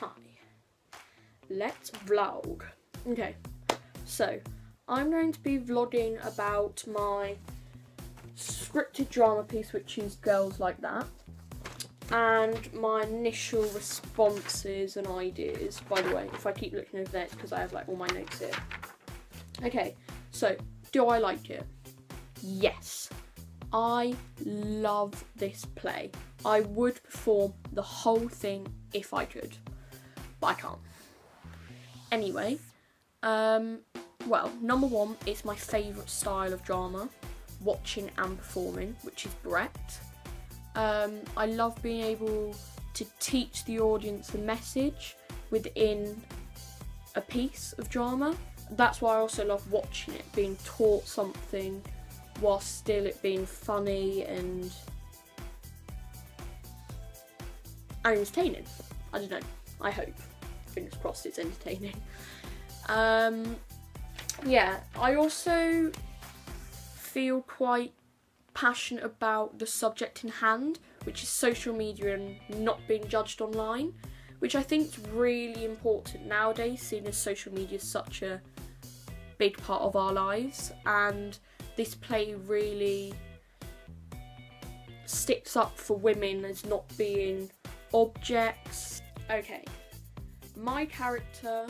Hi, let's vlog. Okay, so I'm going to be vlogging about my scripted drama piece, which is Girls Like That, and my initial responses and ideas. By the way, if I keep looking over there, it's because I have like all my notes here. Okay, so do I like it? Yes, I love this play. I would perform the whole thing if I could, but I can't. Anyway, well, number one, it's my favourite style of drama, watching and performing, which is Brett. I love being able to teach the audience the message within a piece of drama. That's why I also love watching it, being taught something while still it being funny and entertaining. I don't know, I hope. Fingers crossed it's entertaining. Yeah, I also feel quite passionate about the subject in hand, which is social media and not being judged online, which I think is really important nowadays, seeing as social media is such a big part of our lives, and this play really sticks up for women as not being objects. Okay, my character,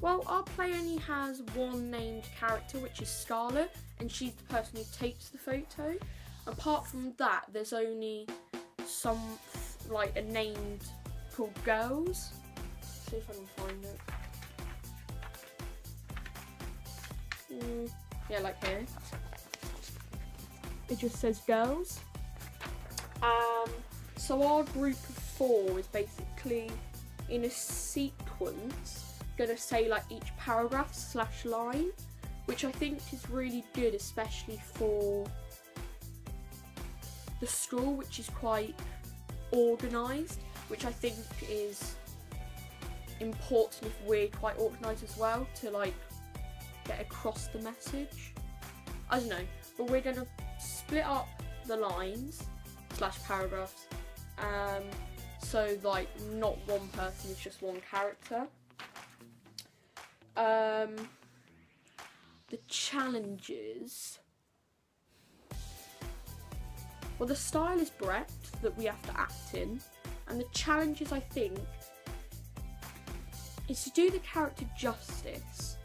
well, our play only has one named character, which is Scarlett, and she's the person who takes the photo. Apart from that, there's only some, like, a named called Girls. See if I can find it. Yeah, like here. It just says Girls. So our group of four is basically in a sequence gonna say like each paragraph / line, which I think is really good, especially for the school, which is quite organised, which I think is important if we're quite organised as well, to like get across the message. I don't know, but we're gonna split up the lines / paragraphs, so like not one person is just one character. The challenges, well, the style is Brett that we have to act in, and the challenges, I think, is to do the character justice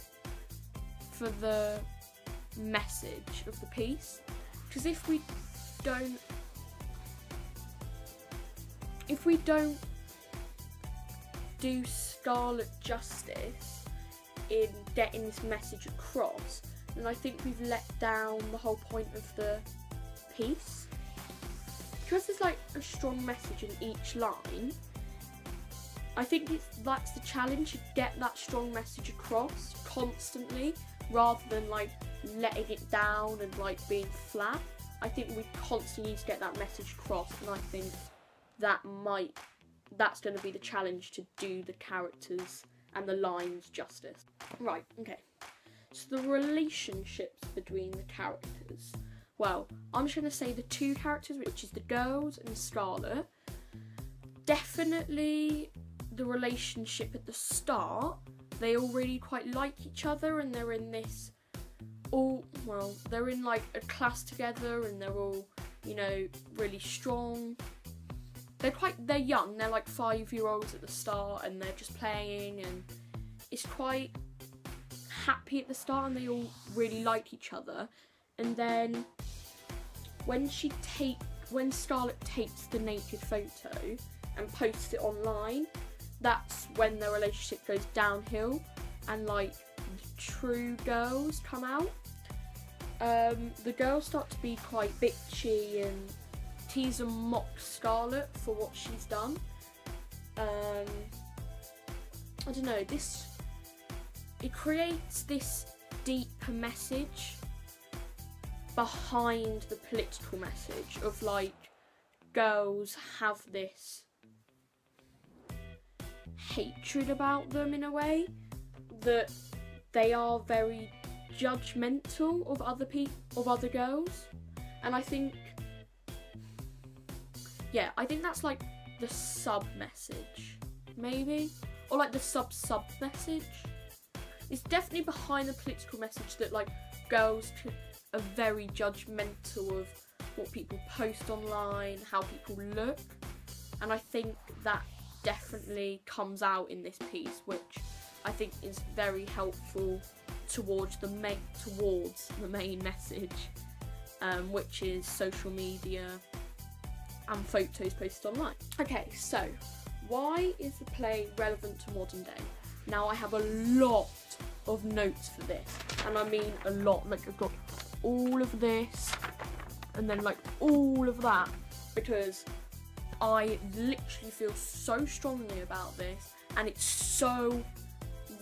for the message of the piece, because if we don't do Scarlett justice in getting this message across, then I think we've let down the whole point of the piece. Because there's like a strong message in each line, I think that's the challenge, to get that strong message across constantly, rather than like letting it down and like being flat. I think we constantly need to get that message across, and I think that's going to be the challenge, to do the characters and the lines justice. Right, okay. So the relationships between the characters. Well, I'm just going to say the two characters, which is the Girls and Scarlett. Definitely the relationship at the start, they all really quite like each other, and they're in this they're in like a class together, and they're all, you know, really strong. They're young, they're like 5-year-olds at the start, and they're just playing, and it's quite happy at the start, and they all really like each other. And then when Scarlett takes the naked photo and posts it online, that's when their relationship goes downhill, and like the true girls come out. The girls start to be quite bitchy and tease and mock Scarlett for what she's done. I don't know, it creates this deeper message behind the political message of like, girls have this hatred about them in a way, that they are very judgmental of other girls, and I think that's like the sub message, maybe, or like the sub message. It's definitely behind the political message that like girls are very judgmental of what people post online, how people look, and I think that definitely comes out in this piece, which I think is very helpful towards the main message, which is social media and photos posted online. Okay, so why is the play relevant to modern day? Now, I have a lot of notes for this, and I mean a lot. Like, I've got all of this and then like all of that, because I literally feel so strongly about this, and it's so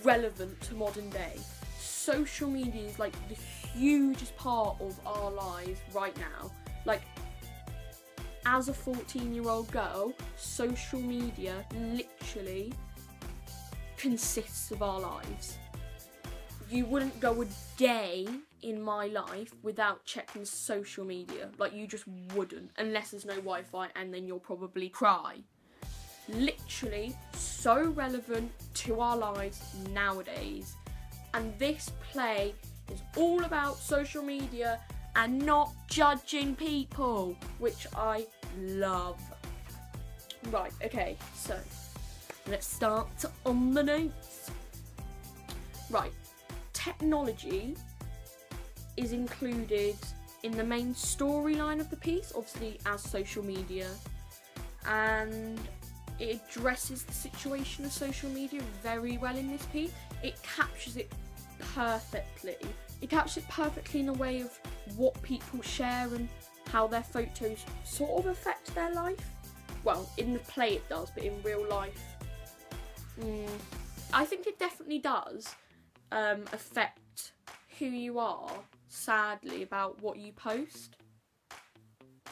relevant to modern day. Social media is like the hugest part of our lives right now. Like, as a 14-year-old girl, social media literally consists of our lives. You wouldn't go a day in my life without checking social media. Like, you just wouldn't, unless there's no Wi-Fi, and then you'll probably cry. Literally so relevant to our lives nowadays. And this play is all about social media and not judging people, which I love. Right, okay, so let's start on the notes. Right, technology is included in the main storyline of the piece, obviously as social media, and it addresses the situation of social media very well in this piece. It captures it perfectly. It captures it perfectly in a way of what people share and how their photos sort of affect their life. Well, in the play it does, but in real life, I think it definitely does affect who you are, sadly, about what you post.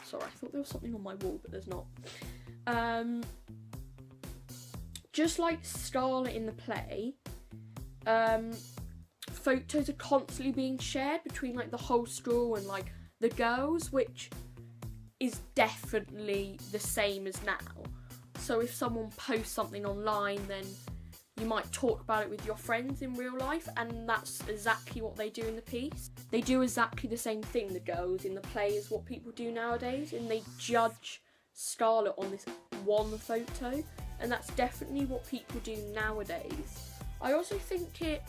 Sorry, I thought there was something on my wall, but there's not. Just like Scarlet in the play, photos are constantly being shared between like the whole school and like the girls, which is definitely the same as now. So if someone posts something online, then you might talk about it with your friends in real life, and that's exactly what they do in the piece. They do exactly the same thing, the girls in the play, as what people do nowadays, and they judge Scarlet on this one photo, and that's definitely what people do nowadays. I also think it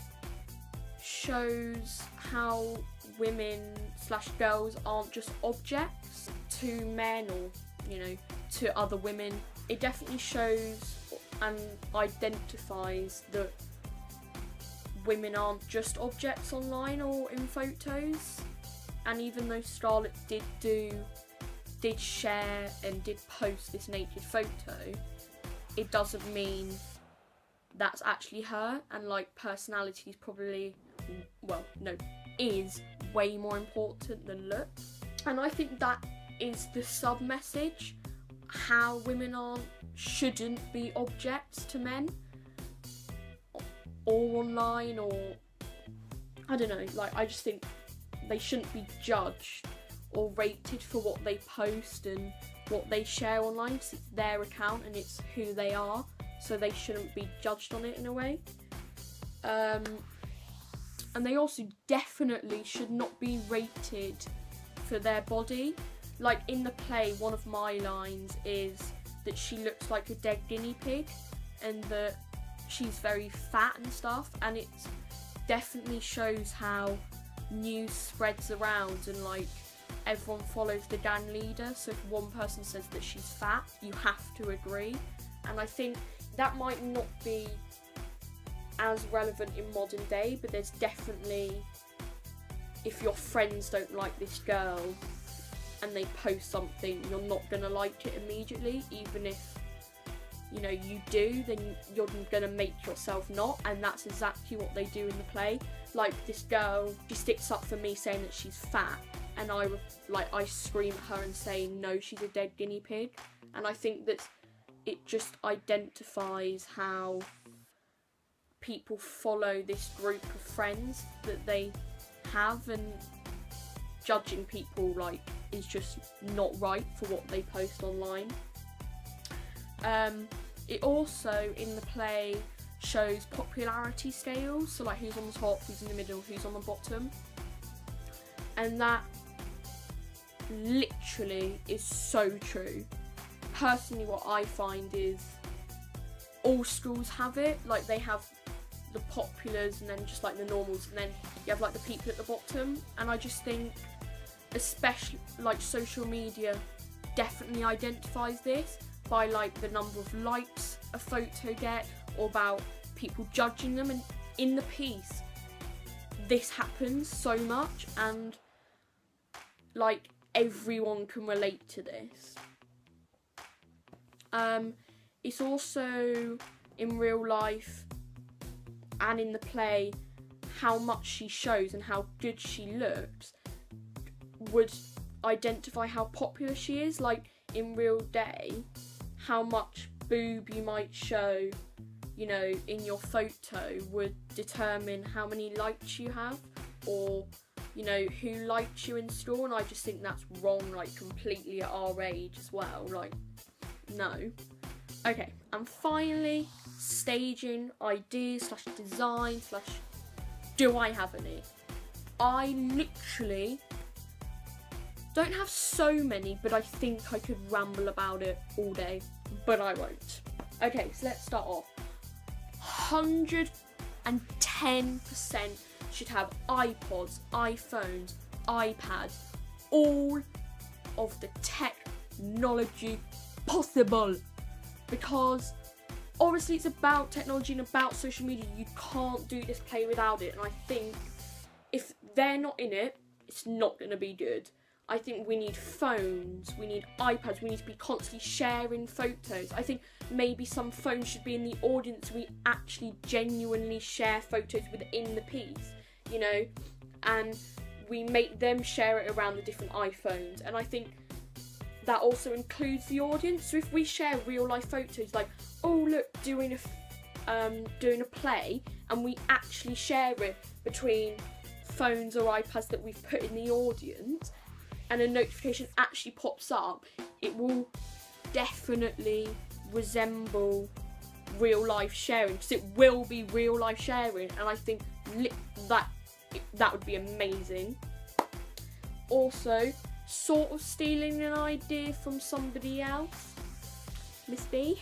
shows how women / girls aren't just objects to men or, you know, to other women. It definitely shows and identifies that women aren't just objects online or in photos. And even though Scarlet did share and did post this naked photo, it doesn't mean that's actually her, and like personality is probably, well, no, is way more important than looks. And I think that is the sub message, how women shouldn't be objects to men or online, or I don't know, like I just think they shouldn't be judged or rated for what they post and what they share online, because it's their account and it's who they are, so they shouldn't be judged on it in a way. And they also definitely should not be rated for their body. Like in the play, one of my lines is that she looks like a dead guinea pig and that she's very fat and stuff, and it definitely shows how news spreads around and like everyone follows the gang leader. So if one person says that she's fat, you have to agree. And I think that might not be as relevant in modern day, but there's definitely, if your friends don't like this girl and they post something, you're not gonna like it immediately. Even if, you know, you do, then you're gonna make yourself not, and that's exactly what they do in the play. Like this girl, she sticks up for me saying that she's fat, and I scream at her and say no, she's a dead guinea pig. And I think that it just identifies how people follow this group of friends that they have, and judging people like is just not right for what they post online. It also, in the play, shows popularity scales, so like who's on the top, who's in the middle, who's on the bottom. And that literally is so true. Personally, what I find is all schools have it, like they have the populars and then just like the normals, and then you have like the people at the bottom. And I just think, especially like social media definitely identifies this by like the number of likes a photo get, or about people judging them. And in the piece, this happens so much, and like everyone can relate to this. It's also in real life and in the play, how much she shows and how good she looks would identify how popular she is. Like in real day, how much boob you might show, you know, in your photo would determine how many likes you have, or, you know, who liked you in school. And I just think that's wrong, like completely at our age as well. Like, no. Okay, and finally, staging ideas slash design slash, do I have any? I literally don't have so many, but I think I could ramble about it all day, but I won't. Okay, so let's start off. 110% should have iPods, iPhones, iPads, all of the technology possible. Because obviously it's about technology and about social media. You can't do this play without it. And I think if they're not in it, it's not going to be good. I think we need phones, we need iPads, we need to be constantly sharing photos. I think maybe some phones should be in the audience. We actually genuinely share photos within the piece, you know, and we make them share it around the different iPhones. And I think that also includes the audience. So if we share real life photos, like, oh look, doing a play, and we actually share it between phones or iPads that we've put in the audience, and a notification actually pops up, it will definitely resemble real life sharing, because it will be real life sharing. And I think that would be amazing. Also, sort of stealing an idea from somebody else, Miss B.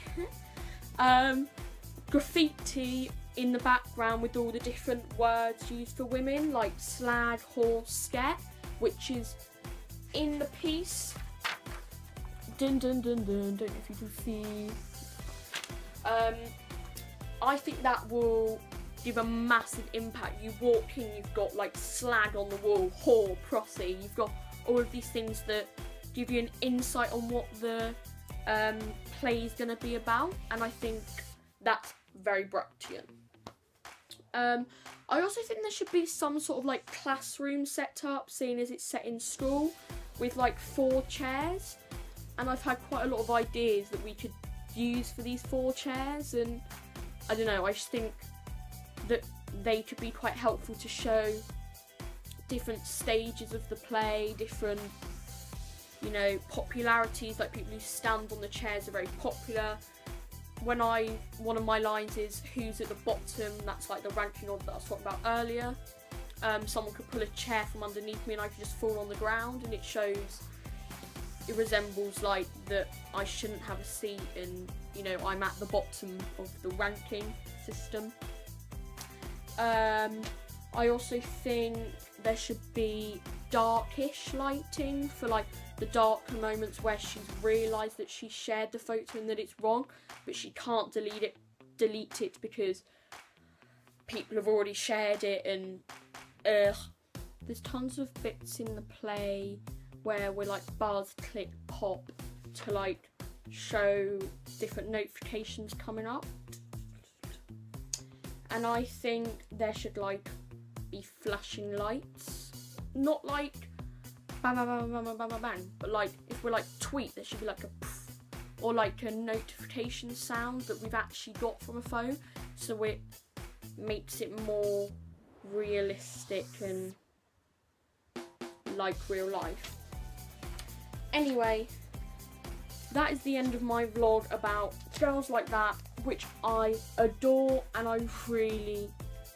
Graffiti in the background with all the different words used for women, like slag, whore, sket, which is in the piece. Dun dun dun dun, don't know if you can see. I think that will give a massive impact. You walk in, you've got like slag on the wall, whore, prossy, you've got all of these things that give you an insight on what the play is going to be about, and I think that's very Brechtian. I also think there should be some sort of like classroom set up, seeing as it's set in school, with like 4 chairs, and I've had quite a lot of ideas that we could use for these 4 chairs, and I don't know, I just think that they could be quite helpful to show different stages of the play, different, you know, popularities, like people who stand on the chairs are very popular. One of my lines is who's at the bottom, that's like the ranking order that I was talking about earlier. Someone could pull a chair from underneath me and I could just fall on the ground, and it resembles like that I shouldn't have a seat, and you know, I'm at the bottom of the ranking system. I also think there should be darkish lighting for like the darker moments where she's realised that she shared the photo and that it's wrong, but she can't delete it because people have already shared it. And there's tons of bits in the play where we're like buzz, click, pop to like show different notifications coming up. And I think there should like be flashing lights, not like bang bang bang bang bang bang bang, but like if we're like tweet, there should be like a pff, or like a notification sound that we've actually got from a phone, so it makes it more realistic and like real life. Anyway, that is the end of my vlog about Girls Like That, which I adore, and I really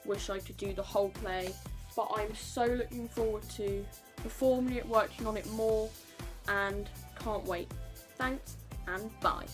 wish I could do the whole play, but I'm so looking forward to performing it, working on it more, and can't wait. Thanks and bye.